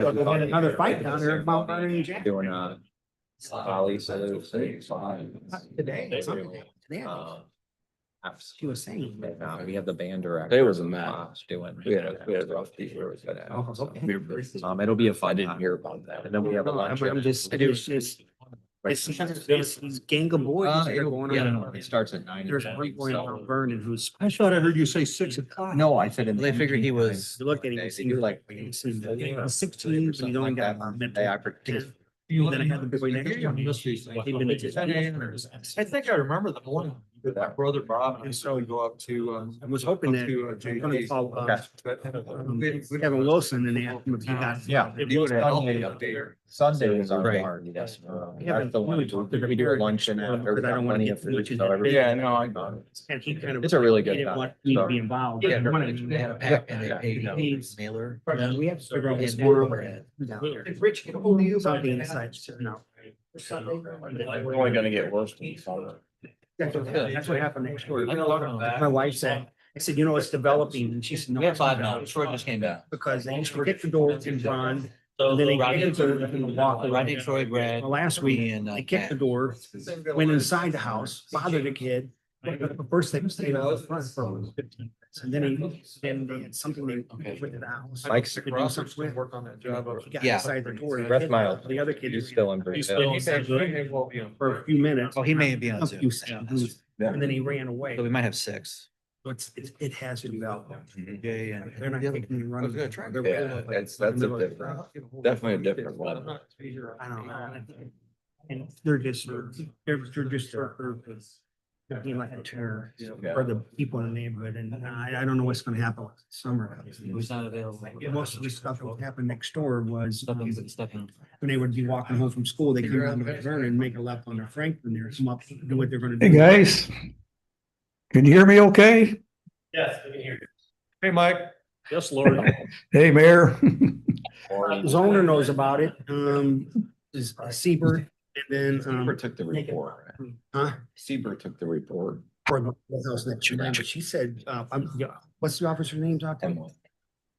Another fight down there at Mount Vernon Jack. Doing volley salutes. Today. Today. She was saying. We have the band director. They was a mess. Doing. We had a rough piece where it was gonna Oh, happen. okay. It'll be a fun. I didn't hear about that. And then we have a No, lunch. I'm just, it's these gang of boys that are going on. It starts at 9. There's one boy in Mount Vernon who's. I thought I heard you say 6 o'clock. No, I said. They figured he was. You look at him, you see like, he's 16, but he's only got. They opportunity. Then I had the boy next to him. I think I remember the morning that my brother Bob and so we go up to, I was hoping that. to I'm gonna call, JP. Kevin Wilson and ask him if he got. Yeah. Sunday is our Right. bar, yes. We haven't really talked to We do a luncheon after. Because I don't wanna get Plenty of too food, much so into it. Yeah, no, I got it. And he kind of. It's a really good He didn't time, want me to so. be involved. Yeah, One of them- they had a pack and they Yeah. paid He's- mailer. We have to figure out what's And more. bread. If Rich can hold you. Something inside, no. It's only gonna get worse. That's what happened next door. My wife said, I said, you know, it's developing, and she said, no. We had it's not 5 now. Troy just came back. Because they used to kick the door in front, So and then they Rodney, kicked the door and walk Rodney, away. Troy, Brad. Well, last week, me, and they kicked the door, went inside the house, bothered the kid. But first they stayed out the front for 15 minutes, and then they had something they went to the house. Mike's To do Ross something with. work on that job. He got Yeah. inside the door. Rest Miles. The other kid He's was still in Brazil. for a few minutes. Oh, he may be on A Zoom. few Yeah. seconds, and then he ran away. So we might have 6. So it has to be out. Yeah, yeah. They're not taking me running. I was gonna try. They're- Yeah, that's a different, definitely a different one. I don't know. And they're just, they're just, they're being like a terror for the people in the neighborhood, and I don't know what's gonna happen with summer. Who's not available? Most of the stuff that happened next door was Stepping. when they would be walking home from school, they come down to Vernon and make a left on their Franklin there, come up, do what they're gonna do. Hey, guys. Can you hear me okay? Yes, I can hear you. Hey, Mike. Yes, Lord. Hey, Mayor. The owner knows about it, is Seabird, and then, Seaver took the report. huh? Seaver took the report. For the house that she said, yeah, what's the officer's name, Dr.? Emily.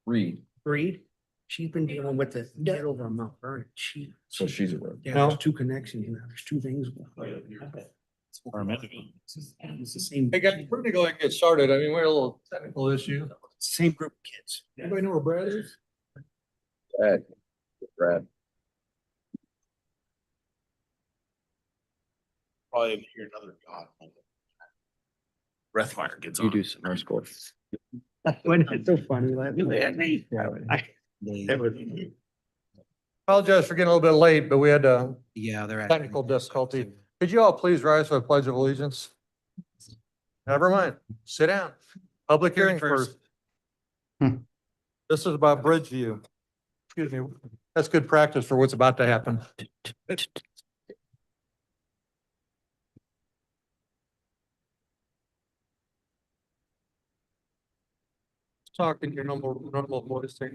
Reed, Reed? She's been dealing with the dead over on Mount Vernon. so she's a road. Yeah, there's two connections, you know, there's two things. going on. It's the same, Hey, guys, we're gonna go ahead and get started. I mean, we had a little technical issue. same group of kids. Anybody know where Brad is? Brad. Probably didn't hear another god. Breath fire gets on. You do some nurse course. When it's so funny, like. Apologize for getting a little bit late, but we had Yeah, they're. technical difficulty. Could you all please rise for the pledge of allegiance? Never mind. Sit down. Public hearing first. This is about Bridgeview. Excuse me. That's good practice for what's about to happen. Talk in your normal voice. There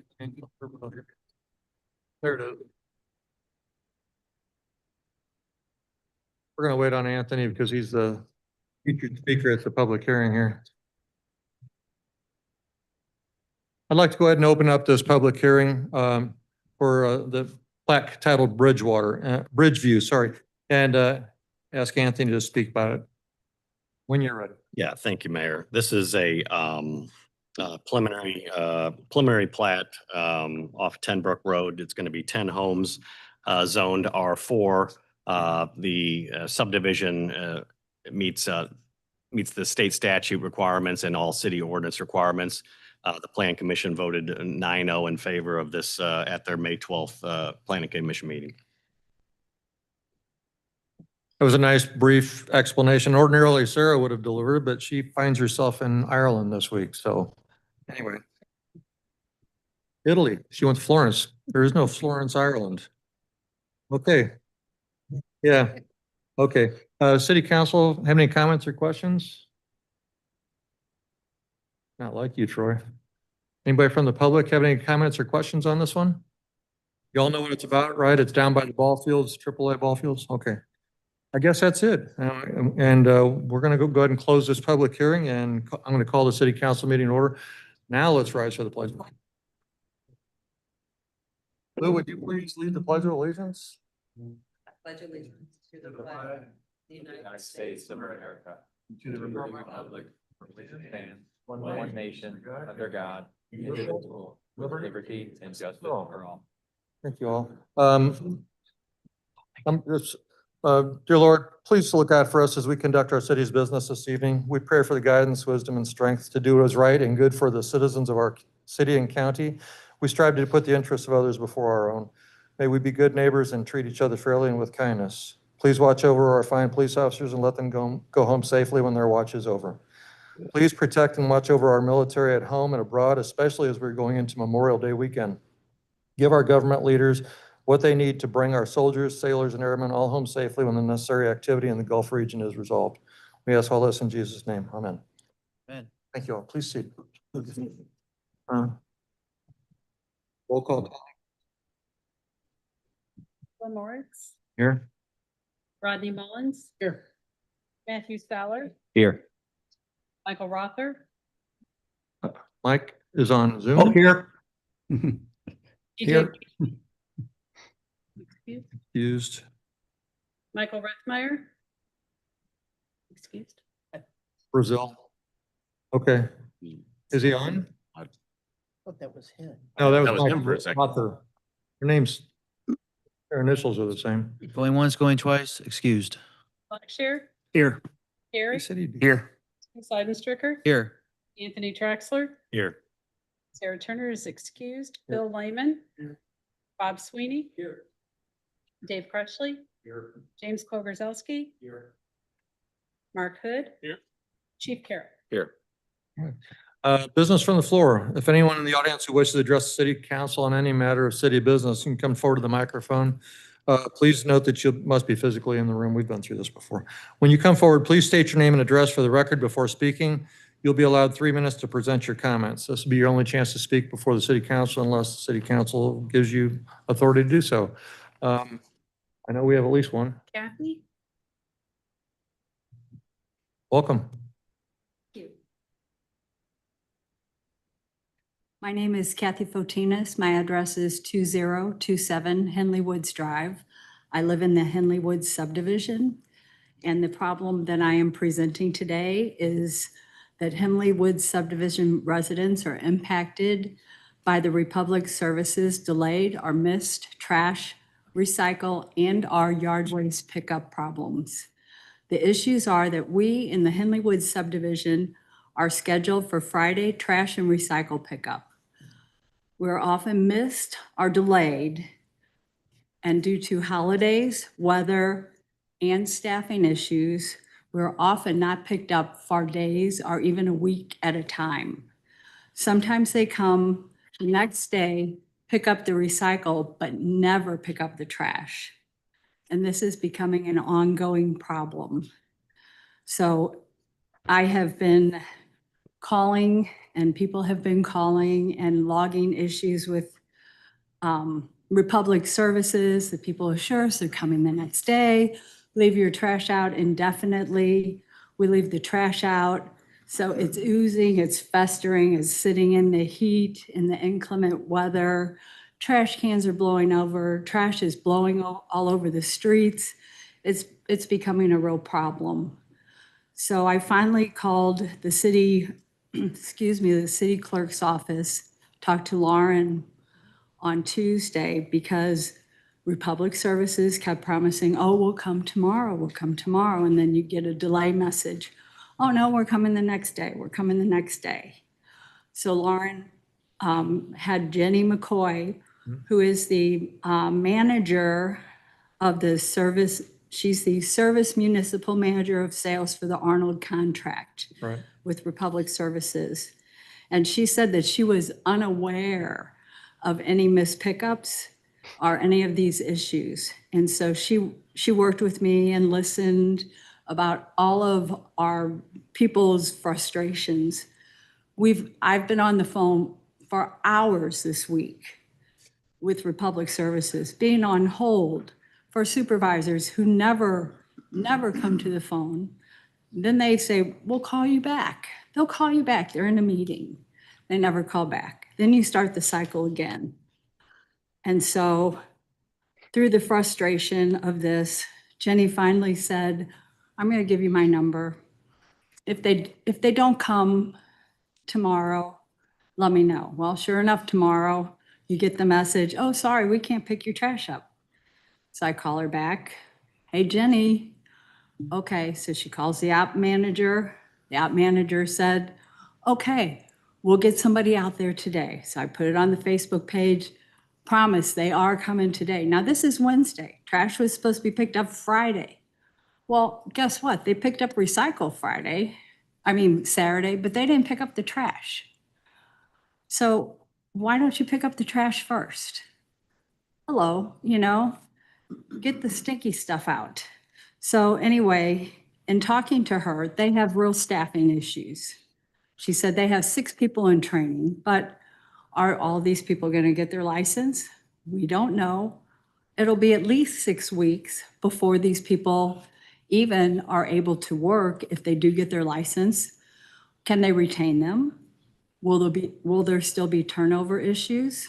it is. We're gonna wait on Anthony because he's the featured speaker at the public hearing here. I'd like to go ahead and open up this public hearing for the plaque titled Bridgeview, sorry, and ask Anthony to speak about it when you're ready. Yeah, thank you, Mayor. This is a preliminary plat off Ten Brook Road. It's going to be 10 homes zoned R4. The subdivision meets the state statute requirements and all city ordinance requirements. The Plan Commission voted 9-0 in favor of this at their May 12th Planning Commission meeting. It was a nice brief explanation. Ordinarily Sarah would have delivered, but she finds herself in Ireland this week, so anyway. Italy, she went to Florence. There is no Florence, Ireland. Okay. Yeah, okay. City Council, have any comments or questions? Not like you, Troy. Anybody from the public have any comments or questions on this one? You all know what it's about, right? It's down by the ball fields, AAA ball fields? Okay. I guess that's it. We're gonna go ahead and close this public hearing, and I'm gonna call the city council meeting in order. Now let's rise for the pledge. Lou, would you please lead the pledge of allegiance? Pledge allegiance to the flag of the United States of America. To the republic, for which it stands, one nation, under God, indivisible, with liberty and justice for all. Thank you all. Dear Lord, please look out for us as we conduct our city's business this evening. We pray for the guidance, wisdom, and strength to do what is right and good for the citizens of our city and county. We strive to put the interests of others before our own. May we be good neighbors and treat each other fairly and with kindness. Please watch over our fine police officers and let them go home safely when their watch is over. Please protect and watch over our military at home and abroad, especially as we're going into Memorial Day weekend. Give our government leaders what they need to bring our soldiers, sailors, and airmen all home safely when the necessary activity in the Gulf region is resolved. We ask all this in Jesus' name. Amen. Amen. Thank you all. Please sit. Roll call. Glenn Moritz, Here. Rodney Mullins. Here. Matthew Fowler, Here. Michael Rother, Mike is on Zoom. Oh, here. TJ. Used. Michael Rethmeyer. Excused. Brazil. Okay. Is he on? Thought that was him. No, that That was was him for a second. Arthur. Her name's, her initials are the same. Going once, going twice, excused. Blackshear, Here. He Gary, said he'd be. Here. Seidenstricker, Here. Anthony Traxler, Here. Sarah Turner is excused, Bill Lyman, Bob Sweeney, Dave Crutchley, James Pogorzelski, Mark Hood, Here. Chief Carroll. Here. Business from the floor. If anyone in the audience who wishes to address the city council on any matter of city business, you can come forward to the microphone. Please note that you must be physically in the room. We've been through this before. When you come forward, please state your name and address for the record before speaking. You'll be allowed 3 minutes to present your comments. This will be your only chance to speak before the city council unless the city council gives you authority to do so. I know we have at least one. Kathy? Welcome. Thank you. My name is Kathy Fotinas. My address is 2027 Henley Woods Drive. I live in the Henley Woods subdivision. And the problem that I am presenting today is that Henley Woods subdivision residents are impacted by the Republic Services delayed or missed trash, recycle, and our yard waste pickup problems. The issues are that we in the Henley Woods subdivision are scheduled for Friday trash and recycle pickup. We're often missed or delayed, and due to holidays, weather, and staffing issues, we're often not picked up for days or even a week at a time. Sometimes they come the next day, pick up the recycle, but never pick up the trash. And this is becoming an ongoing problem. So I have been calling and people have been calling and logging issues with Republic Services. The people assure us they're coming the next day. Leave your trash out indefinitely. We leave the trash out. So it's oozing, it's festering, it's sitting in the heat, in the inclement weather. Trash cans are blowing over, trash is blowing all over the streets. It's becoming a real problem. So I finally called the city, the city clerk's office, talked to Lauren on Tuesday because Republic Services kept promising, oh, we'll come tomorrow. And then you get a delay message. Oh no, we're coming the next day. So Lauren had Jenny McCoy, who is the manager of the service. She's the service municipal manager of sales for the Arnold contract with Republic Services. And she said that she was unaware of any missed pickups or any of these issues. And so she worked with me and listened about all of our people's frustrations. I've been on the phone for hours this week with Republic Services, being on hold for supervisors who never come to the phone. Then they say, we'll call you back. They'll call you back. They're in a meeting. They never call back. Then you start the cycle again. And so through the frustration of this, Jenny finally said, I'm going to give you my number. If they don't come tomorrow, let me know. Well, sure enough, tomorrow you get the message, oh, sorry, we can't pick your trash up. So I call her back. Hey, Jenny. Okay, so she calls the app manager. The app manager said, okay, we'll get somebody out there today. So I put it on the Facebook page. Promise, they are coming today. Now, this is Wednesday. Trash was supposed to be picked up Friday. Well, guess what? They picked up recycle Saturday, but they didn't pick up the trash. So why don't you pick up the trash first? Hello, get the stinky stuff out. So anyway, in talking to her, they have real staffing issues. She said they have 6 people in training, but are all these people going to get their license? We don't know. It'll be at least 6 weeks before these people even are able to work if they do get their license. Can they retain them? Will there still be turnover issues?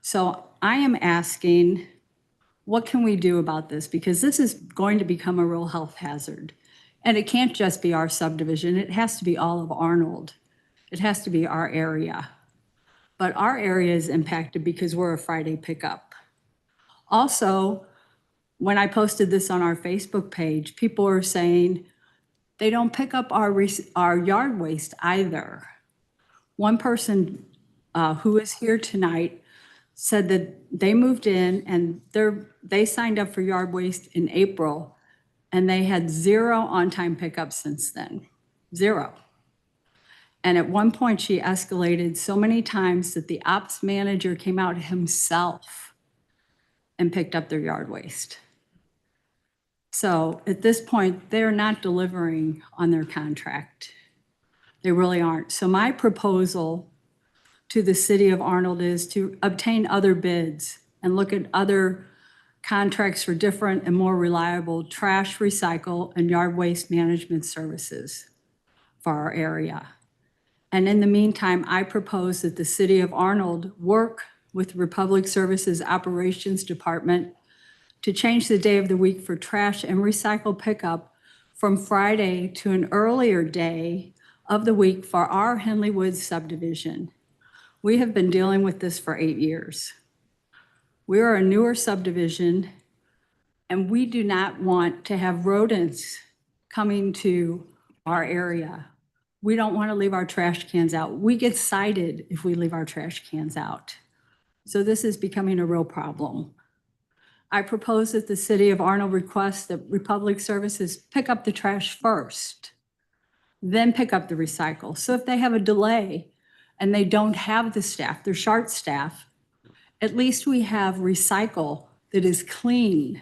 So I am asking, what can we do about this? Because this is going to become a real health hazard. And it can't just be our subdivision. It has to be all of Arnold. It has to be our area. But our area is impacted because we're a Friday pickup. Also, when I posted this on our Facebook page, people are saying they don't pick up our yard waste either. One person who is here tonight said that they moved in and they signed up for yard waste in April, and they had 0 on-time pickups since then, 0. And at one point, she escalated so many times that the ops manager came out himself and picked up their yard waste. So at this point, they're not delivering on their contract. They really aren't. So my proposal to the city of Arnold is to obtain other bids and look at other contracts for different and more reliable trash, recycle, and yard waste management services for our area. And in the meantime, I propose that the city of Arnold work with Republic Services Operations Department to change the day of the week for trash and recycle pickup from Friday to an earlier day of the week for our Henley Woods subdivision. We have been dealing with this for 8 years. We are a newer subdivision, and we do not want to have rodents coming to our area. We don't want to leave our trash cans out. We get cited if we leave our trash cans out. So this is becoming a real problem. I propose that the city of Arnold request that Republic Services pick up the trash first, then pick up the recycle. So if they have a delay and they don't have the staff, they're short staff, at least we have recycle that is clean,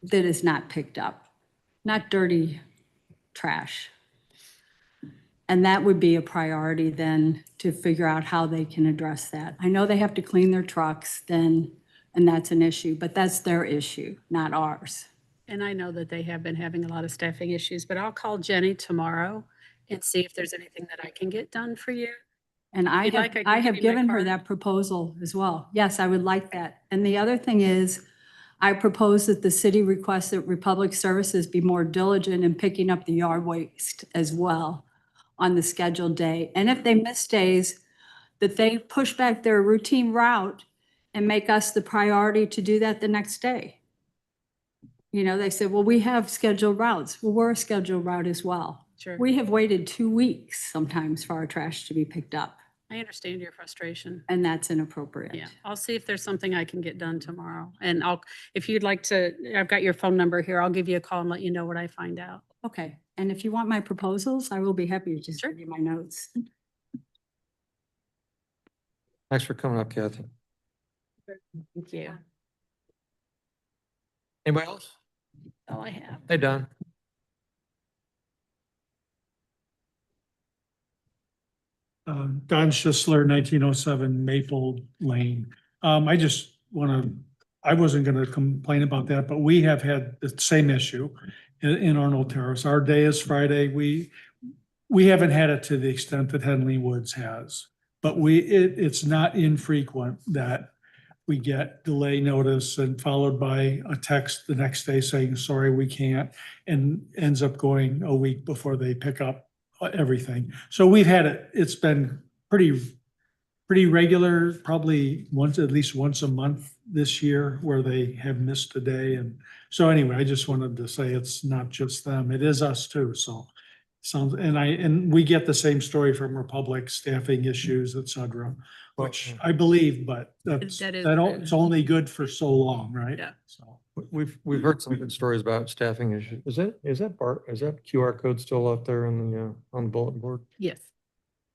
that is not picked up, not dirty trash. And that would be a priority then to figure out how they can address that. I know they have to clean their trucks then, and that's an issue, but that's their issue, not ours. And I know that they have been having a lot of staffing issues, but I'll call Jenny tomorrow and see if there's anything that I can get done for you. And I If you'd have, like, I can I give have you my given her card. that proposal as well. Yes, I would like that. And the other thing is, I propose that the city request that Republic Services be more diligent in picking up the yard waste as well on the scheduled day. And if they miss days, that they push back their routine route and make us the priority to do that the next day. They said, well, we have scheduled routes. Well, we're a scheduled route as well. Sure. We have waited 2 weeks sometimes for our trash to be picked up, I understand your frustration. and that's inappropriate. Yeah, I'll see if there's something I can get done tomorrow. And if you'd like to, I've got your phone number here. I'll give you a call and let you know what I find out. Okay, and if you want my proposals, I will be happy to just Sure. give you my notes. Thanks for coming up, Kathy. Thank you. Anybody else? All I have. Hey, Don. Don Schisler, 1907 Maple Lane. I just I wasn't gonna complain about that, but we have had the same issue in Arnold Terrace. Our day is Friday. We haven't had it to the extent that Henley Woods has, but it's not infrequent that we get delay notice and followed by a text the next day saying, sorry, we can't, and ends up going a week before they pick up everything. So we've had it, it's been pretty regular, probably at least once a month this year where they have missed a day. And so anyway, I just wanted to say it's not just them, it is us too. So and we get the same story from Republic, staffing issues, et cetera, which I believe, but it's only good for so long, right? Yeah. So. We've heard some good stories about staffing issues. Is that QR code still out there on the bulletin board? Yes.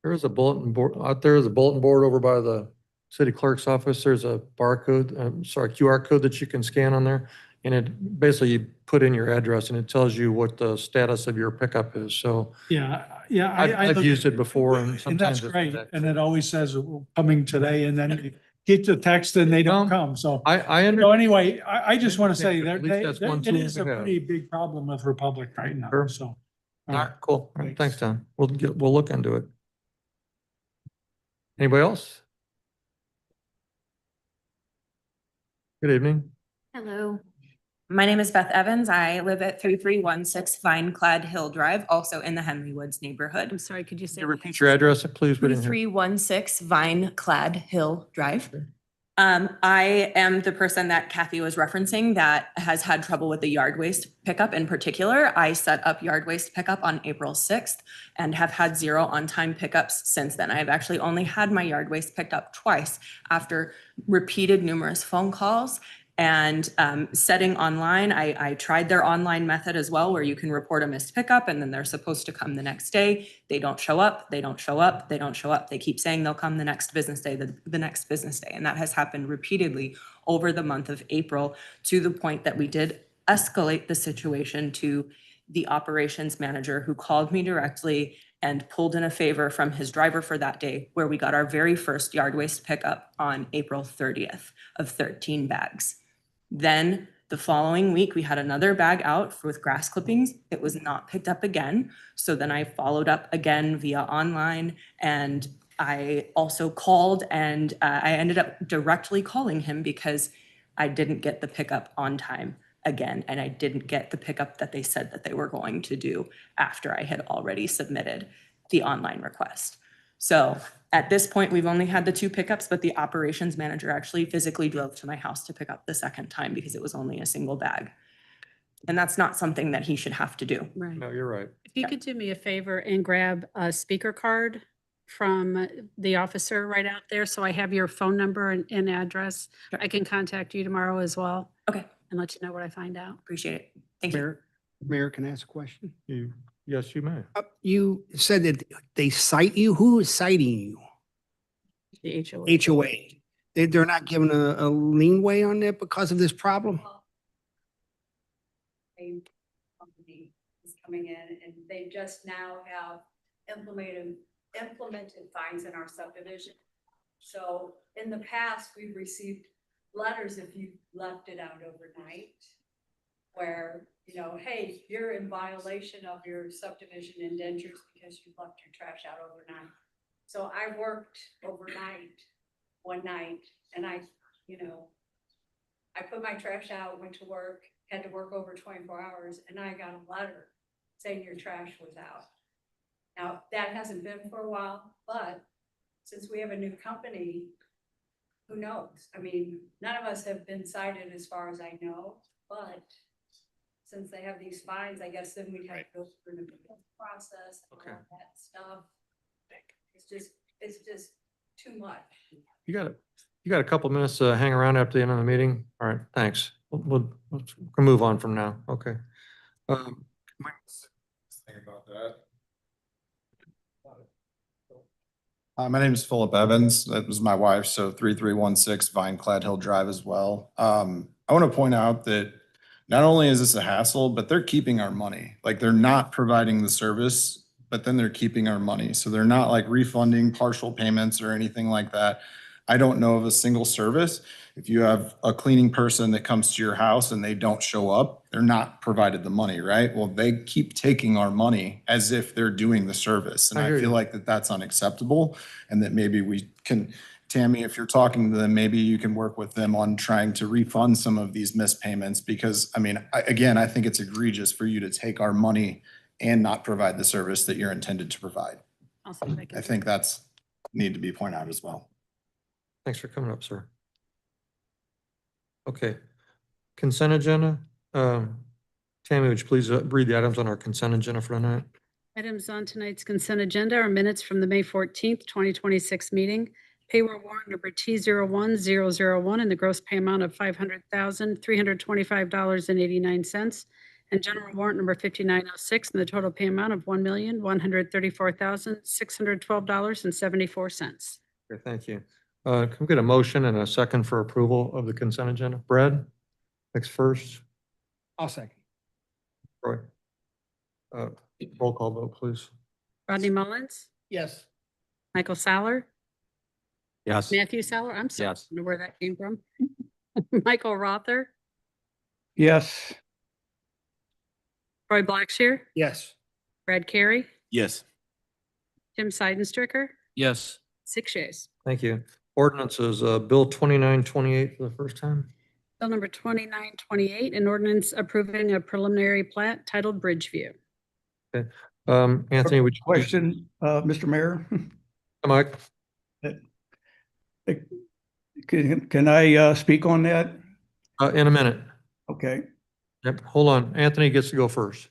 There is a bulletin board out there. Is a bulletin board over by the city clerk's office. There's a QR code that you can scan on there. And it basically you put in your address and it tells you what the status of your pickup is. So Yeah. I've used it before and And sometimes. that's great. And it always says coming today and then you get the text and they don't come. So. I So understand. anyway, I just want to say At least that's one it tool is a we have. pretty big problem with Republic right now, Sure. so. All right, cool. All right, thanks, Don. We'll look into it. Anybody else? Good evening. Hello. My name is Beth Evans. I live at 3316 Vineclad Hill Drive, also in the Henley Woods neighborhood. I'm sorry, could you say? Can you repeat your address, please? We didn't hear. 3316 Vineclad Hill Drive. I am the person that Kathy was referencing that has had trouble with the yard waste pickup in particular. I set up yard waste pickup on April 6th and have had 0 on-time pickups since then. I've actually only had my yard waste picked up twice after repeated numerous phone calls and setting online. I tried their online method as well, where you can report a missed pickup and then they're supposed to come the next day. They don't show up, they don't show up, they don't show up. They keep saying they'll come the next business day, the next business day. And that has happened repeatedly over the month of April, to the point that we did escalate the situation to the operations manager, who called me directly and pulled in a favor from his driver for that day, where we got our very first yard waste pickup on April 30th of 13 bags. Then the following week, we had another bag out with grass clippings. It was not picked up again. So then I followed up again via online, and I also called, and I ended up directly calling him because I didn't get the pickup on time again. And I didn't get the pickup that they said that they were going to do after I had already submitted the online request. So at this point, we've only had the 2 pickups, but the operations manager actually physically drove to my house to pick up the second time because it was only a single bag. And that's not something that he should have to do. Right. No, you're right. If you could do me a favor and grab a speaker card from the officer right out there, so I have your phone number and address. Sure. I can contact you tomorrow as well. Okay. And let you know what I find out. Appreciate it. Thank you. Mayor, can I ask a question? Yes, you may. You said that they cite you. Who is citing you? The HOA. HOA. They're not giving a leanway on that because of this problem? A company is coming in and they just now have implemented fines in our subdivision. So in the past, we've received letters if you left it out overnight, where, you know, hey, you're in violation of your subdivision indentures because you left your trash out overnight. So I worked overnight one night and I put my trash out, went to work, had to work over 24 hours, and I got a letter saying your trash was out. Now, that hasn't been for a while, but since we have a new company, who knows? I mean, none of us have been cited as far as I know, but since they have these fines, I guess then we'd have to go through the process and all that stuff. It's just too much. You got a couple minutes to hang around after the end of the meeting? All right, thanks. We'll move on from now. Okay. Think about that. My name is Philip Evans. That was my wife, so 3316 Vineclad Hill Drive as well. I want to point out that not only is this a hassle, but they're keeping our money. Like, they're not providing the service, but then they're keeping our money. So they're not like refunding partial payments or anything like that. I don't know of a single service. If you have a cleaning person that comes to your house and they don't show up, they're not provided the money, right? Well, they keep taking our money as if they're doing the service. And I I hear feel you. like that's unacceptable, and that maybe we can Tammy, if you're talking to them, maybe you can work with them on trying to refund some of these missed payments because, I mean, again, I think it's egregious for you to take our money and not provide the service that you're intended to provide. I'll see if I can. I think that's need to be pointed out as well. Thanks for coming up, sir. Okay. Consent agenda. Tammy, would you please read the items on our consent agenda for tonight? Items on tonight's consent agenda are minutes from the May 14th, 2026 meeting. Payroll warrant number T01001 in the gross pay amount of $500,325.89. And general warrant number 5906 in the total pay amount of $1,134,612.74. Okay, thank you. Can we get a motion and a second for approval of the consent agenda? Brad, next first. I'll second. Roy. Roll call vote, please. Rodney Mullins, Yes. Michael Saller, Yes. Matthew Saller, I'm sorry, I Yes. don't know where that came from. Michael Rother, Yes. Roy Blackshear, Yes. Brad Carey, Yes. Tim Seidenstricker, Yes. 6 yeas. Thank you. Ordinances, Bill 2928 for the first time. Bill number 2928, an ordinance approving a preliminary plat titled Bridgeview. Anthony, would you? Question, Mr. Mayor? Mike? Can I speak on that? In a minute. Okay. Yep, hold on. Anthony gets to go first.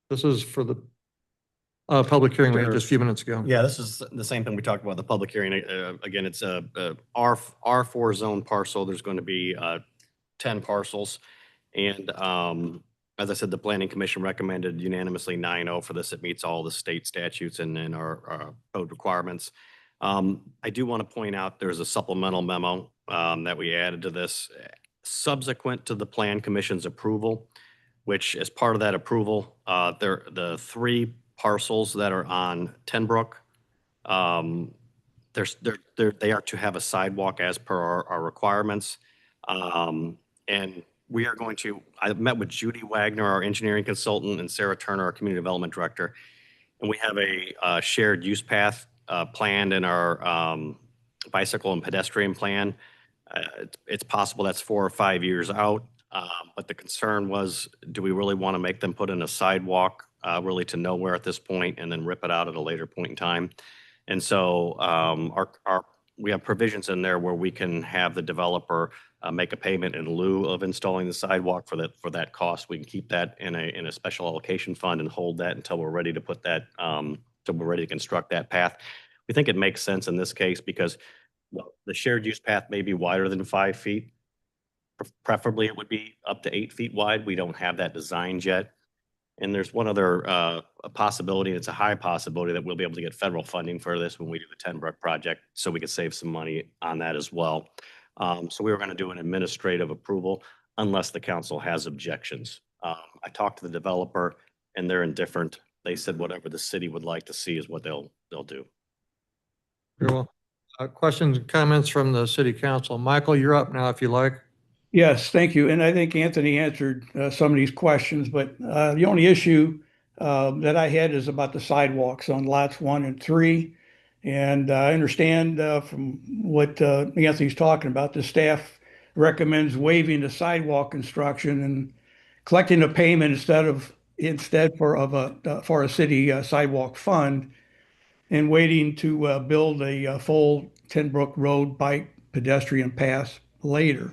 This is for the public hearing we had just a few minutes ago. Yeah, this is the same thing we talked about, the public hearing. Again, it's a R4 zone parcel. There's going to be 10 parcels. And as I said, the planning commission recommended unanimously 9-0 for this. It meets all the state statutes and our code requirements. I do want to point out there's a supplemental memo that we added to this subsequent to the plan commission's approval, which as part of that approval, the 3 parcels that are on Tenbrook, they are to have a sidewalk as per our requirements. And we are going to, I met with Judy Wagner, our engineering consultant, and Sarah Turner, our community development director. And we have a shared use path planned in our bicycle and pedestrian plan. It's possible that's 4 or 5 years out. But the concern was, do we really want to make them put in a sidewalk really to nowhere at this point and then rip it out at a later point in time? And so we have provisions in there where we can have the developer make a payment in lieu of installing the sidewalk for that cost. We can keep that in a special allocation fund and hold that until we're ready to put that, until we're ready to construct that path. We think it makes sense in this case because the shared use path may be wider than 5 feet. Preferably it would be up to 8 feet wide. We don't have that designed yet. And there's one other possibility, it's a high possibility that we'll be able to get federal funding for this when we do the Tenbrook project, so we could save some money on that as well. So we were going to do an administrative approval unless the council has objections. I talked to the developer and they're indifferent. They said whatever the city would like to see is what they'll do. Very well. Questions and comments from the city council. Michael, you're up now if you like. Yes, thank you. And I think Anthony answered some of these questions, but the only issue that I had is about the sidewalks on lots 1 and 3. And I understand from what Anthony's talking about, the staff recommends waiving the sidewalk construction and collecting a payment instead for a city sidewalk fund and waiting to build a full Tenbrook Road bike pedestrian path later,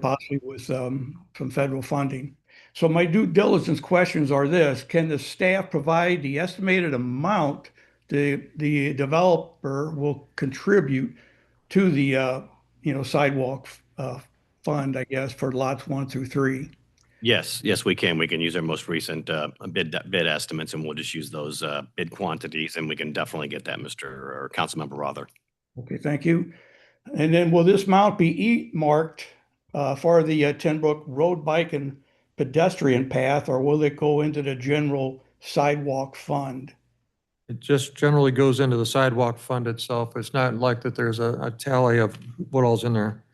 possibly with some federal funding. So my due diligence questions are this: can the staff provide the estimated amount the developer will contribute to the sidewalk fund, I guess, for lots 1 through 3? Yes, we can. We can use our most recent bid estimates, and we'll just use those bid quantities, and we can definitely get that, Mr. or Councilmember Rother. Okay, thank you. And then will this amount be marked for the Tenbrook Road, Bike, and Pedestrian Path, or will it go into the general sidewalk fund? It just generally goes into the sidewalk fund itself. It's not like that there's a tally of what all's in there.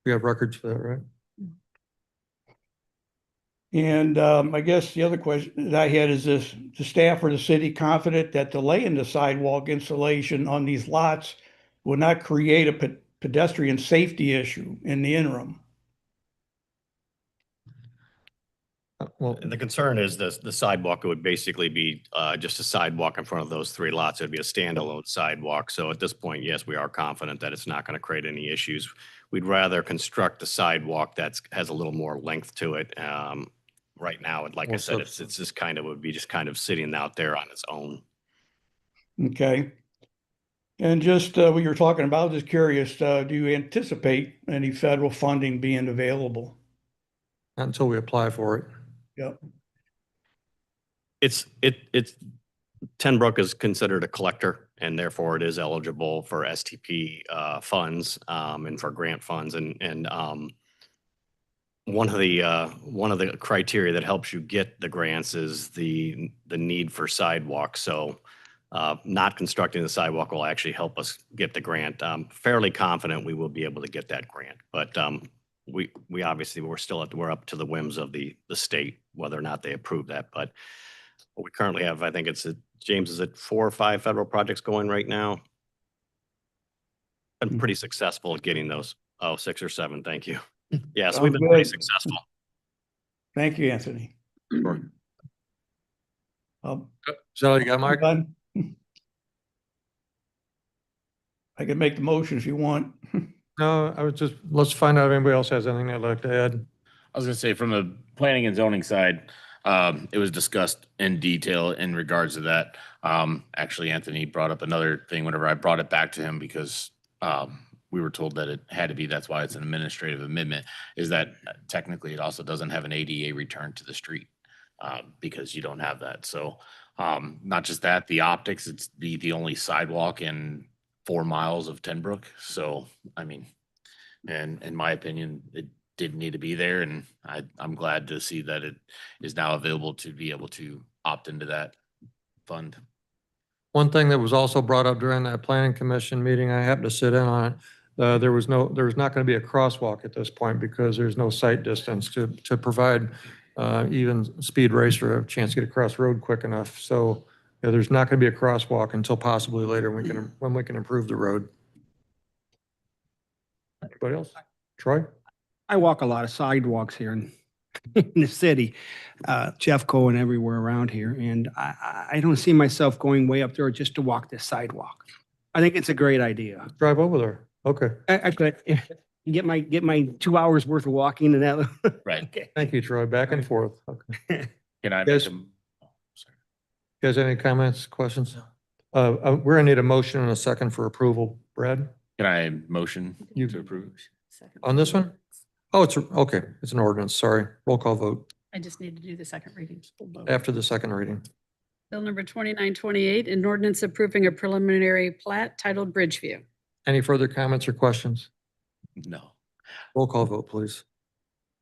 We have records for that, right? And I guess the other question that I had is this: the staff or the city confident that delaying the sidewalk installation on these lots will not create a pedestrian safety issue in the interim. Well, And the concern is the sidewalk would basically be just a sidewalk in front of those 3 lots. It'd be a standalone sidewalk. So at this point, yes, we are confident that it's not going to create any issues. We'd rather construct a sidewalk has a little more length to it. Right now, like I Well, said, so- it's just kind of, would be just kind of sitting out there on its own. Okay. And just what you're talking about, just curious, do you anticipate any federal funding being available? not until we apply for it. Yep. It's Ten Brook is considered a collector and therefore it is eligible for STP funds and for grant funds and one of the criteria that helps you get the grants is the need for sidewalks. So not constructing the sidewalk will actually help us get the grant. I'm fairly confident we will be able to get that grant, but we obviously we're up to the whims of the state whether or not they approve that. But we currently have, I think James, is it 4 or 5 federal projects going right now? Been pretty successful at getting those. Oh, 6 or 7. Thank you. Yeah, so we've Sounds been pretty good. successful. Thank you, Anthony. Sure. Um, Is that all you got, Mike? done? I can make the motion if you want. No, let's find out if anybody else has anything they'd like to add. I was gonna say, from the planning and zoning side, it was discussed in detail in regards to that. Actually, Anthony brought up another thing whenever I brought it back to him because we were told that it had to be, that's why it's an administrative amendment, is that technically it also doesn't have an ADA return to the street because you don't have that. So not just that, the optics, it's the only sidewalk in 4 miles of Ten Brook. So, I mean, and in my opinion, it didn't need to be there. And I'm glad to see that it is now available to be able to opt into that fund. One thing that was also brought up during that planning commission meeting, I happened to sit in on it. There was not going to be a crosswalk at this point because there's no sight distance to provide even speed racer a chance to get across the road quick enough. So there's not going to be a crosswalk until possibly later when we can improve the road. Anybody else? Troy? I walk a lot of sidewalks here in the city, Jeffco and everywhere around here. And I don't see myself going way up there just to walk this sidewalk. I think it's a great idea. Drive over there. Okay. I could get my 2 hours worth of walking and that. Right. Okay. Thank you, Troy. Back and forth. Okay. Can I? Yes. make You guys, any comments, questions? We're gonna need a motion and a second for approval. Brad, Can I motion You- to approve? on this one? Oh, okay. It's an ordinance. Sorry. Roll call vote I just need to do the second reading. after the second reading. Bill number 2928, an ordinance approving a preliminary plat titled Bridgeview. Any further comments or questions? No. Roll call vote, please.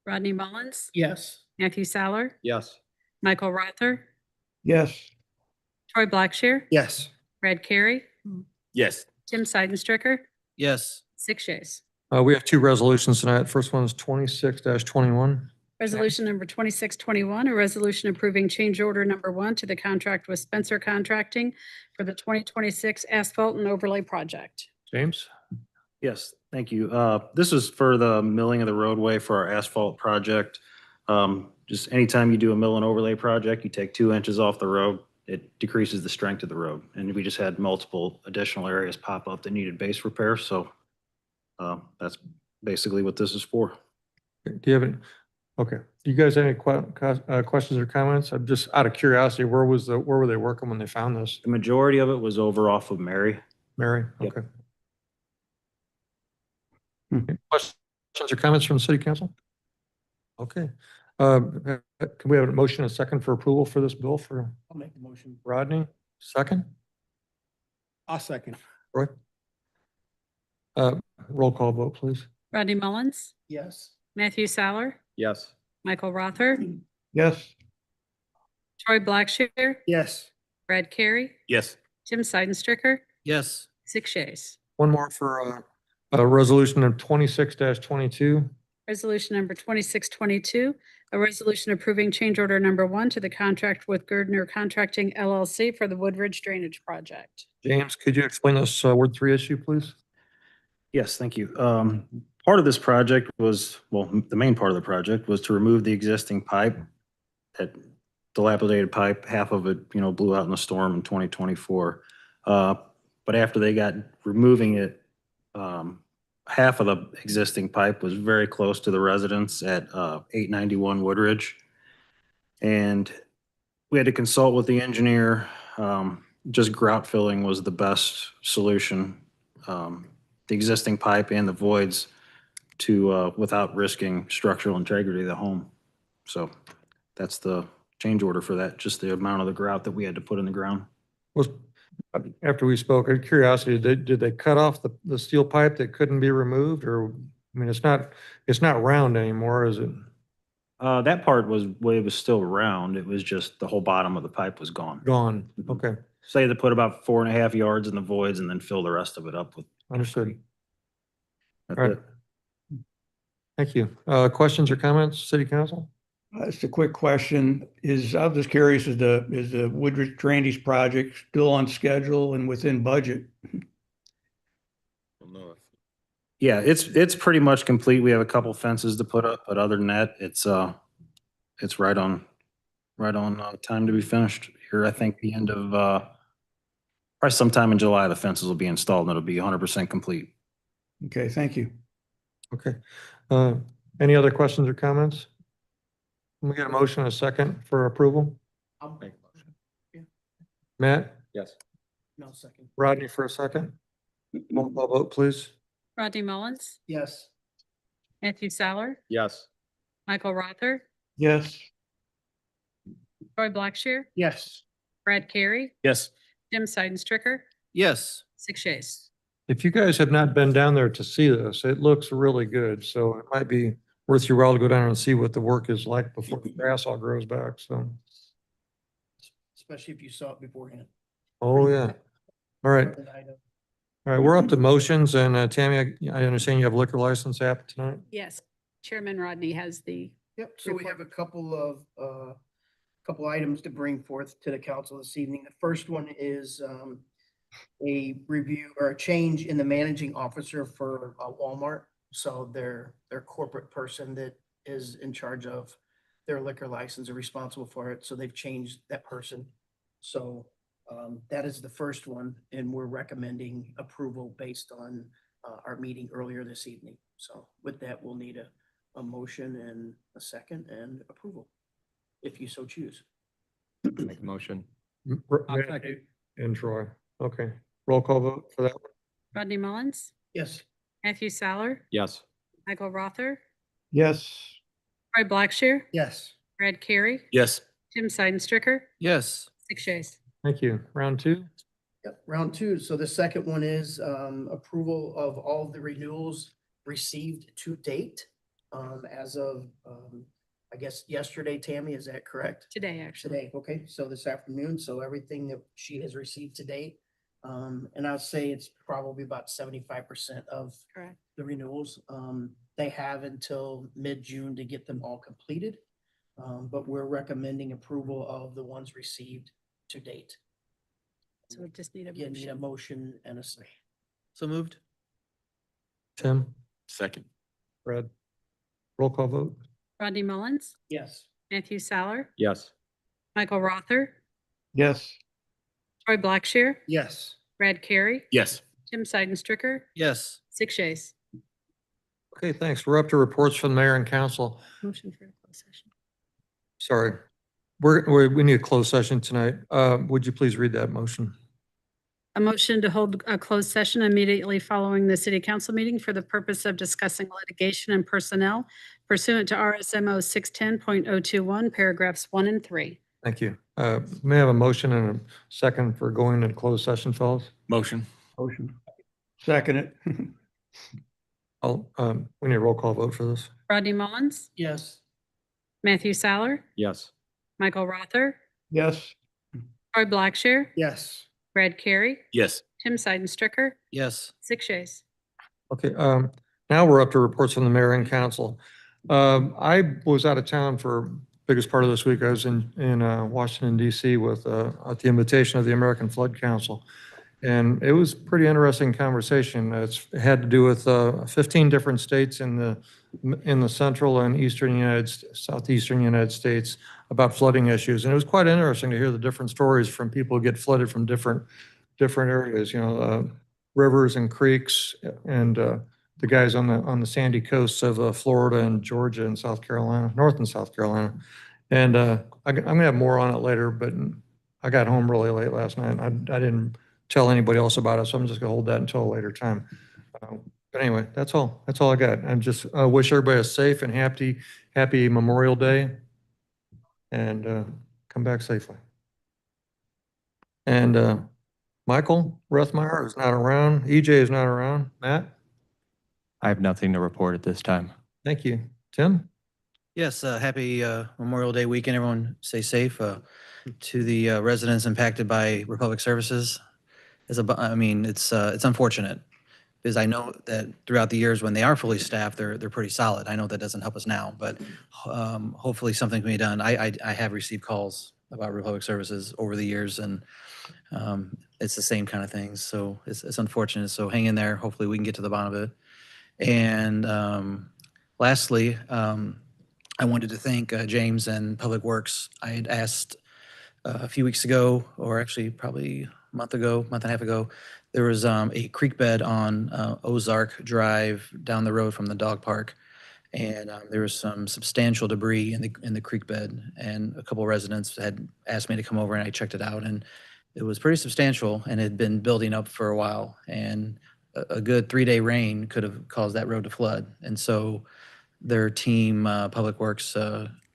Rodney Mullins, Yes. Matthew Saller, Yes. Michael Rother, Yes. Troy Blackshear, Yes. Brad Carey, Yes. Tim Seidenstricker, Yes. 6 yeas. We have 2 resolutions tonight. First one is 26-21. Resolution number 2621, a resolution approving change order number 1 to the contract with Spencer Contracting for the 2026 asphalt and overlay project. James? Yes, thank you. This is for the milling of the roadway for our asphalt project. Just anytime you do a mill and overlay project, you take 2 inches off the road, it decreases the strength of the road. And we just had multiple additional areas pop up that needed base repair. So that's basically what this is for. Do you have any? Okay. Do you guys have any questions or comments? I'm just out of curiosity, where were they working when they found this? The majority of it was over off of Mary. Mary? Yep. Okay. Any questions or comments from the city council? Okay. Can we have a motion and a second for approval for this bill for I'll make the motion. Rodney? Second? I'll second. Roy? Roll call vote, please. Rodney Mullins, Yes. Matthew Saller, Yes. Michael Rother, Yes. Troy Blackshear, Yes. Brad Carey, Yes. Tim Seidenstricker, Yes. 6 yeas. One more for a resolution of 26-22. Resolution number 2622, a resolution approving change order number 1 to the contract with Gardner Contracting LLC for the Woodridge Drainage Project. James, could you explain this Ward 3 issue, please? Yes, thank you. Part of this project was, well, the main part of the project was to remove the existing pipe, that dilapidated pipe. Half of it, blew out in the storm in 2024. But after they got removing it, half of the existing pipe was very close to the residence at 891 Woodridge. And we had to consult with the engineer. Just grout filling was the best solution. The existing pipe and the voids to, without risking structural integrity of the home. So that's the change order for that, just the amount of the grout that we had to put in the ground. Was, after we spoke, out of curiosity, did they cut off the steel pipe that couldn't be removed? Or, I mean, it's not round anymore, is it? That part was still round. It was just the whole bottom of the pipe was gone. Gone, okay, So they had to put about 4.5 yards in the voids and then fill the rest of it up with. understood. That's All right. it. Thank you. Questions or comments, city council? Just a quick question. I was just curious, is the Woodridge Drainage project still on schedule and within budget? Yeah, it's pretty much complete. We have a couple fences to put up, but other than that, it's right on time to be finished here. I think the end of probably sometime in July, the fences will be installed and it'll be 100% complete. Okay, thank you. Okay. Any other questions or comments? Can we get a motion and a second for approval? I'll make a motion. Yeah. Matt, Yes. No, second. Rodney for a second. Roll call vote, please. Rodney Mullins, Yes. Matthew Sour, Yes. Michael Rother, Yes. Troy Blackshear, Yes. Brad Carey, Yes. Jim Seidenstricker, Yes. 6 yeas. If you guys have not been down there to see this, it looks really good. So it might be worth your while to go down and see what the work is like before the grass all grows back. So, Especially if you saw it beforehand. oh yeah. All right. All right, we're up to motions and Tammy, I understand you have a liquor license app tonight. Yes, Chairman Rodney has the, Yep, so we have a couple items to bring forth to the council this evening. The first one is a review or a change in the managing officer for Walmart. So their corporate person that is in charge of their liquor license are responsible for it. So they've changed that person. So that is the first one, and we're recommending approval based on our meeting earlier this evening. So with that, we'll need a motion and a second and approval, if you so choose. Make a motion. Matt and Troy. Okay, roll call vote for that one. Rodney Mullins, Yes. Matthew Sour, Yes. Michael Rother, Yes. Troy Blackshear, Yes. Brad Carey, Yes. Jim Seidenstricker, Yes. 6 yeas. Thank you. Round two. Yep, round two. So the second one is approval of all of the renewals received to date. As of, I guess yesterday, Tammy, is that correct? Today, actually. Today, okay, so this afternoon, so everything that she has received to date. And I'll say it's probably about 75% of Correct. the renewals. They have until mid-June to get them all completed. But we're recommending approval of the ones received to date. So we just need a Again, need a motion. motion and a second. So moved. Tim, Second. Brad. Roll call vote. Rodney Mullins, Yes. Matthew Sour, Yes. Michael Rother, Yes. Troy Blackshear, Yes. Brad Carey, Yes. Jim Seidenstricker, Yes. 6 yeas. Okay, thanks. We're up to reports from the mayor and council. Motion for a closed session. Sorry. We need a closed session tonight. Would you please read that motion? A motion to hold a closed session immediately following the city council meeting for the purpose of discussing litigation and personnel pursuant to RSMO 610.021, paragraphs 1 and 3. Thank you. May I have a motion and a second for going into closed session, fellas? Motion. Motion. Second it. We need a roll call vote for this. Rodney Mullins, Yes. Matthew Sour, Yes. Michael Rother, Yes. Troy Blackshear, Yes. Brad Carey, Yes. Tim Seidenstricker, Yes. 6 yeas. Okay, now we're up to reports from the mayor and council. I was out of town for biggest part of this week. I was in Washington DC with, at the invitation of the American Flood Council. And it was pretty interesting conversation. It had to do with 15 different states in the central and eastern southeastern United States about flooding issues. And it was quite interesting to hear the different stories from people who get flooded from different areas, rivers and creeks, and the guys on the sandy coasts of Florida and Georgia and South Carolina, North and South Carolina. And I'm gonna have more on it later, but I got home really late last night. I didn't tell anybody else about it, so I'm just gonna hold that until a later time. But anyway, that's all I got. I just wish everybody a safe and happy Memorial Day, and come back safely. And Michael Rethmeyer is not around. EJ is not around. Matt? I have nothing to report at this time. Thank you. Tim? Yes, happy Memorial Day weekend. Everyone stay safe. To the residents impacted by Republic Services, it's unfortunate because I know that throughout the years when they are fully staffed, they're pretty solid. I know that doesn't help us now, but hopefully something can be done. I have received calls about Republic Services over the years, and it's the same kind of things. So it's unfortunate. So hang in there. Hopefully we can get to the bottom of it. And lastly, I wanted to thank James and Public Works. I had asked a few weeks ago, or actually probably a month and a half ago, there was a creek bed on Ozark Drive down the road from the dog park. And there was some substantial debris in the creek bed. And a couple of residents had asked me to come over, and I checked it out. And it was pretty substantial and had been building up for a while. And a good 3-day rain could have caused that road to flood. And so their team, Public Works,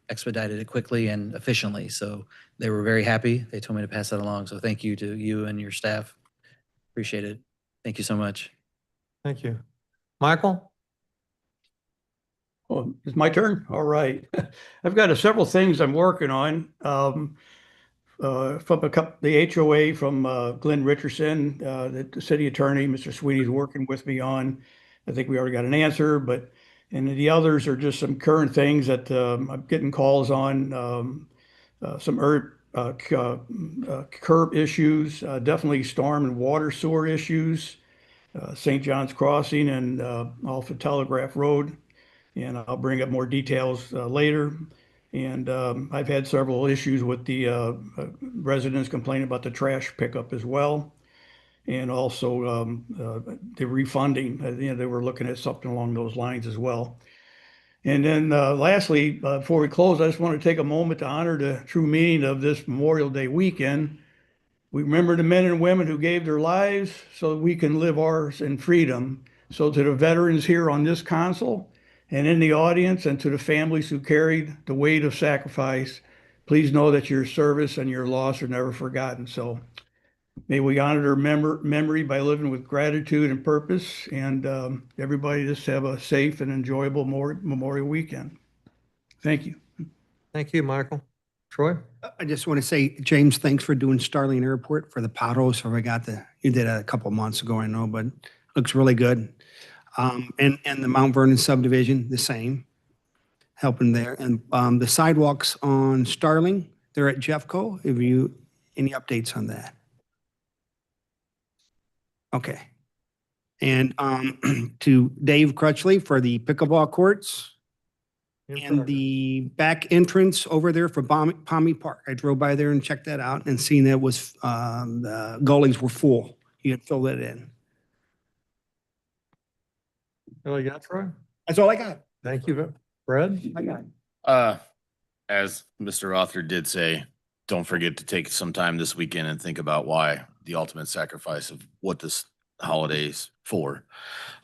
expedited it quickly and efficiently. So they were very happy. They told me to pass that along. So thank you to you and your staff. Appreciate it. Thank you so much. Thank you. Michael? Oh, it's my turn? All right. I've got several things I'm working on. From the HOA from Glenn Richardson, the city attorney, Mr. Sweeney's working with me on. I think we already got an answer, and the others are just some current things that I'm getting calls on. Some curb issues, definitely storm and water sewer issues, St. John's Crossing and off of Telegraph Road. And I'll bring up more details later. And I've had several issues with the residents complaining about the trash pickup as well. And also the refunding, they were looking at something along those lines as well. And then lastly, before we close, I just want to take a moment to honor the true meaning of this Memorial Day weekend. We remember the men and women who gave their lives so that we can live ours in freedom. So to the veterans here on this console and in the audience, and to the families who carried the weight of sacrifice, please know that your service and your loss are never forgotten. So may we honor their memory by living with gratitude and purpose, and everybody just have a safe and enjoyable Memorial weekend. Thank you. Thank you, Michael. Troy? I just want to say, James, thanks for doing Starling Airport for the potholes. So you did it a couple months ago, I know, but looks really good. And the Mount Vernon subdivision, the same, helping there. And the sidewalks on Starling, they're at Jeffco. Have you any updates on that? Okay. And to Dave Crutchley for the pickleball courts and the back entrance over there for Palmy Park. I drove by there and checked that out and seen that was the gullies were full. You had filled it in. All you got, Troy? That's all I got. Thank you, Brad. I got it. As Mr. Author did say, don't forget to take some time this weekend and think about why the ultimate sacrifice of what this holiday's for.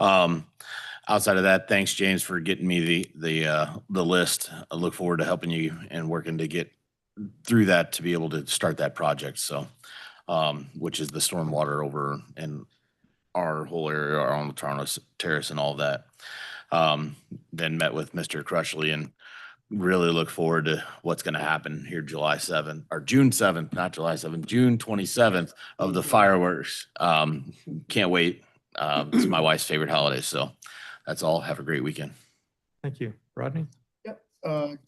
Outside of that, thanks, James, for getting me the list. I look forward to helping you and working to get through that to be able to start that project. So, which is the stormwater over in our whole area, our own Toronto Terrace and all that. Then met with Mr. Crutchley and really look forward to what's going to happen here July 7th or June 7th, not July 7th, June 27th of the fireworks. Can't wait. It's my wife's favorite holiday. So that's all. Have a great weekend. Thank you. Rodney? Yep.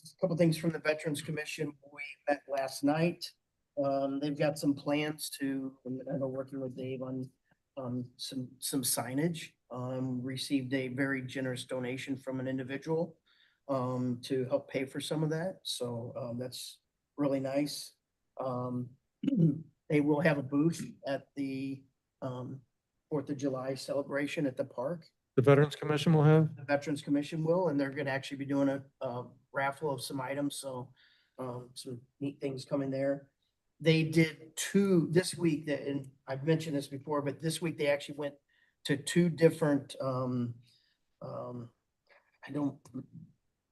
Just a couple things from the Veterans Commission. We met last night. They've got some plans to, and I know working with Dave on some signage. Received a very generous donation from an individual to help pay for some of that. So that's really nice. They will have a booth at the 4th of July celebration at the park. The Veterans Commission will have? The Veterans Commission will, and they're gonna actually be doing a raffle of some items, so some neat things coming there. They did two this week, that, and I've mentioned this before, but this week they actually went to two different I don't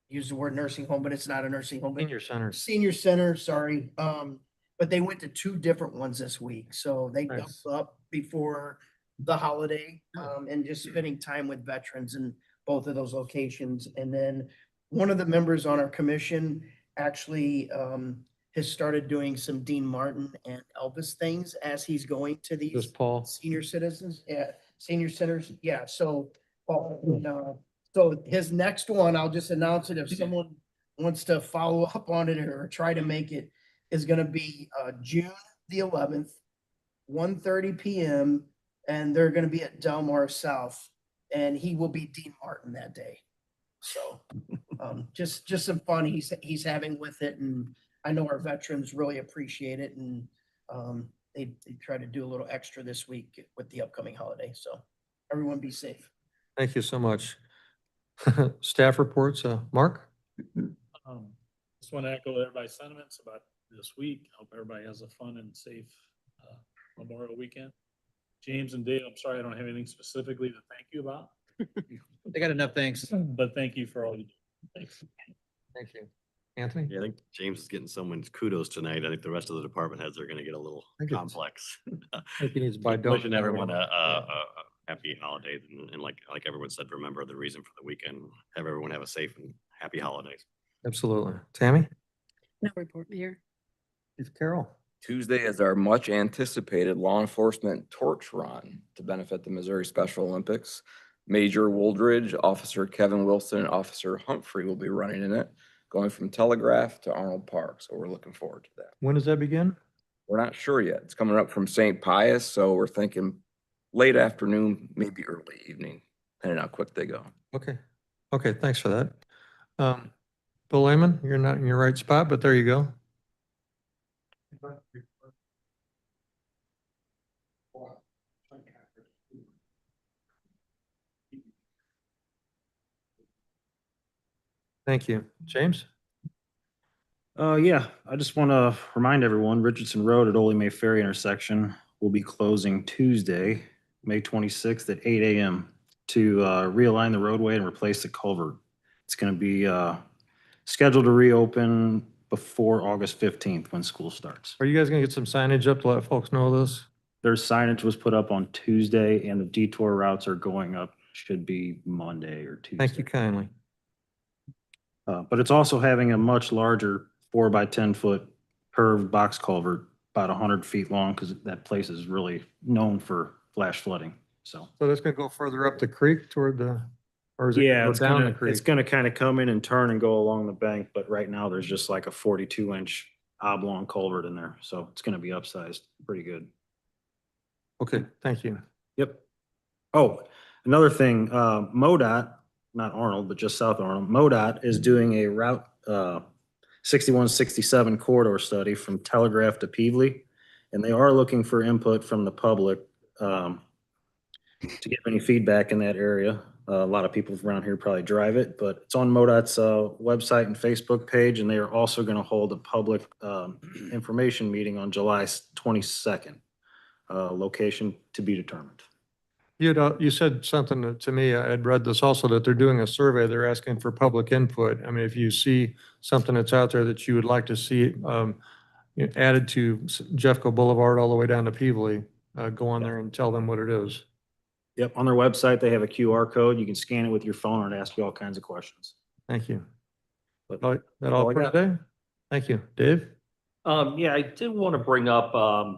use the word nursing home, but it's not a nursing home. But Senior centers. Senior center, sorry. But they went to two different ones this week, so they Nice. doubled up before the holiday, and just spending time with veterans in both of those locations. And then one of the members on our commission actually has started doing some Dean Martin and Elvis things as he's going to This these Paul. senior citizens, senior centers, so so his next one, I'll just announce it if someone wants to follow up on it or try to make it, is gonna be June the 11th, 1:30 PM, and they're gonna be at Delmar South, and he will be Dean Martin that day. So just some fun he's having with it, and I know our veterans really appreciate it, and they try to do a little extra this week with the upcoming holiday. So everyone be safe. Thank you so much. Staff reports, Mark? Just want to echo everybody's sentiments about this week. Hope everybody has a fun and safe Memorial weekend. James and Dave, I'm sorry I don't have anything specifically to thank you about, They got enough thanks. but thank you for all you do. Thanks. Thank you. Anthony? Yeah, I think James is getting someone's kudos tonight. I think the rest of the department heads are gonna get a little think it's- complex. I think he needs to buy Wishing donuts. everyone a happy holidays and like everyone said, remember the reason for the weekend. Have everyone have a safe and happy holidays. Absolutely. Tammy? No report, Mayor. Steve Carroll? Tuesday is our much anticipated law enforcement torch run to benefit the Missouri Special Olympics. Major Wooldridge, Officer Kevin Wilson, and Officer Humphrey will be running in it, going from Telegraph to Arnold Park. So we're looking forward to that. When does that begin? We're not sure yet. It's coming up from St. Pius, so we're thinking late afternoon, maybe early evening, depending on how quick they go. Okay. Okay, thanks for that. Bill Lehman, you're not in your right spot, but there you go. Thank you. James? Yeah, I just want to remind everyone, Richardson Road at Ole May Ferry intersection will be closing Tuesday, May 26th at 8 AM to realign the roadway and replace the culvert. It's going to be scheduled to reopen before August 15th when school starts. Are you guys gonna get some signage up to let folks know this? Their signage was put up on Tuesday and the detour routes are going up, should be Monday or Tuesday. Thank you kindly. But it's also having a much larger 4 by 10 foot curved box culvert, about 100 feet long, because that place is really known for flash flooding. So. So that's gonna go further up the creek toward the, or is it Yeah, gonna it's go down the gonna, creek? it's gonna kind of come in and turn and go along the bank, but right now there's just like a 42-inch oblong culvert in there. So it's gonna be upsized pretty good. Okay, thank you. Yep. Oh, another thing, MoDOT, not Arnold, but just South Arnold, MoDOT is doing a Route 6167 corridor study from Telegraph to Peevely. And they are looking for input from the public to get any feedback in that area. A lot of people around here probably drive it, but it's on MoDOT's website and Facebook page. And they are also going to hold a public information meeting on July 22nd. Location to be determined. You said something to me, I had read this also, that they're doing a survey, they're asking for public input. I mean, if you see something that's out there that you would like to see added to Jeffco Boulevard all the way down to Peevely, go on there and tell them what it is. Yep, on their website, they have a QR code. You can scan it with your phone and ask you all kinds of questions. Thank you. But That all for today? Thank you. Dave? Yeah, I did want to bring up,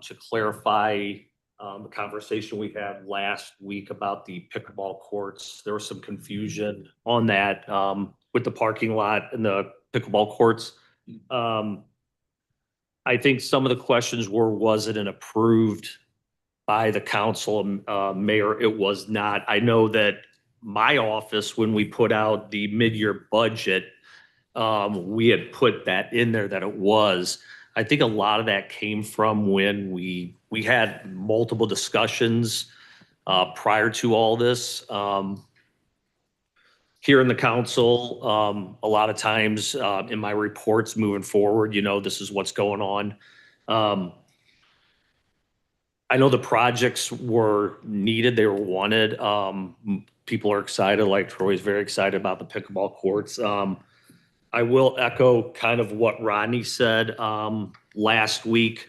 to clarify, the conversation we had last week about the pickleball courts. There was some confusion on that, with the parking lot and the pickleball courts. I think some of the questions were, was it an approved by the council, mayor? It was not. I know that my office, when we put out the mid-year budget, we had put that in there that it was. I think a lot of that came from when we had multiple discussions prior to all this. Here in the council, a lot of times in my reports moving forward, this is what's going on. I know the projects were needed, they were wanted. People are excited, like Troy's very excited about the pickleball courts. I will echo kind of what Rodney said last week.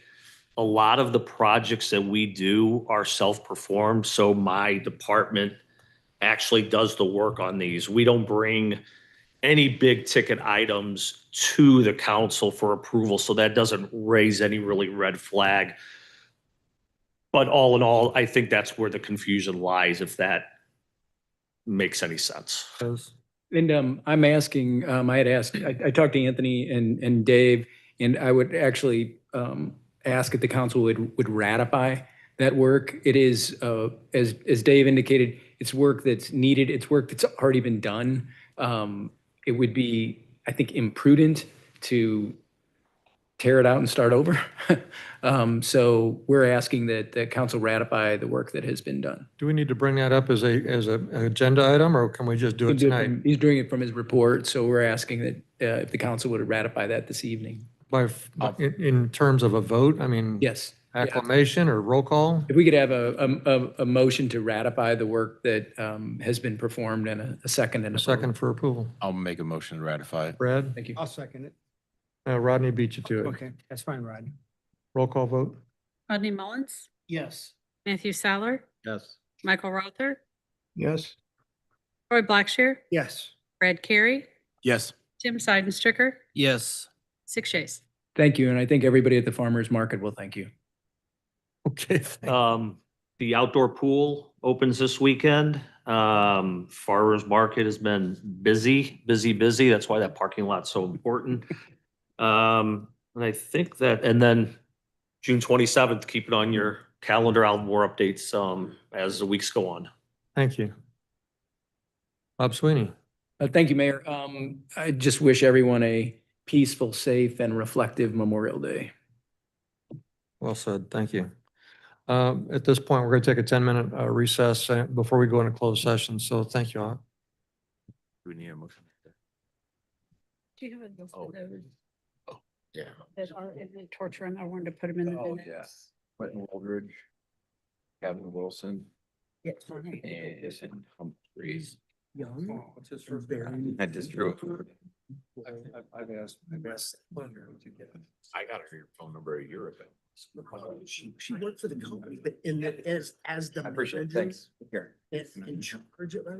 A lot of the projects that we do are self-performed, so my department actually does the work on these. We don't bring any big ticket items to the council for approval, so that doesn't raise any really red flag. But all in all, I think that's where the confusion lies, if that makes any sense. And I'm asking, I had asked, I talked to Anthony and Dave, and I would actually ask if the council would ratify that work. It is, as Dave indicated, it's work that's needed. It's work that's already been done. It would be, I think, imprudent to tear it out and start over. So we're asking that the council ratify the work that has been done. Do we need to bring that up as an agenda item, or can we just do it tonight? He's doing it from his report, so we're asking that if the council would ratify that this evening. In terms of a vote, I mean. Yes. Acclamation or roll call? If we could have a motion to ratify the work that has been performed and a second and A second for approval. I'll make a motion to ratify it. Brad? Thank you. I'll second it. Rodney beat you to it. Okay, that's fine, Rod. Roll call vote? Rodney Mullins, Yes. Matthew Saller, Yes. Michael Rother, Yes. Troy Blackshear, Yes. Brad Carey, Yes. Tim Seidenstricker, Yes. 6 yeas. Thank you, and I think everybody at the farmer's market will thank you. Okay. The outdoor pool opens this weekend. Farmers market has been busy. That's why that parking lot's so important. And I think that, and then June 27th, keep it on your calendar. I'll have more updates as the weeks go on. Thank you. Bob Sweeney. Thank you, Mayor. I just wish everyone a peaceful, safe, and reflective Memorial Day. Well said. Thank you. At this point, we're going to take a 10-minute recess before we go into closed session. So thank you all. Do we need a motion? Do you have a list of those Yeah. that are in the torture room? I wanted to put them in the minutes. Yes. Quentin Woldridge, Kevin Wilson, Yes. and Humphreys. Young. What's his first name? I just drew. I've asked to get it. I got her phone number a year ago. She worked for the company, but as the. I appreciate it. Thanks. Here. In charge of everything.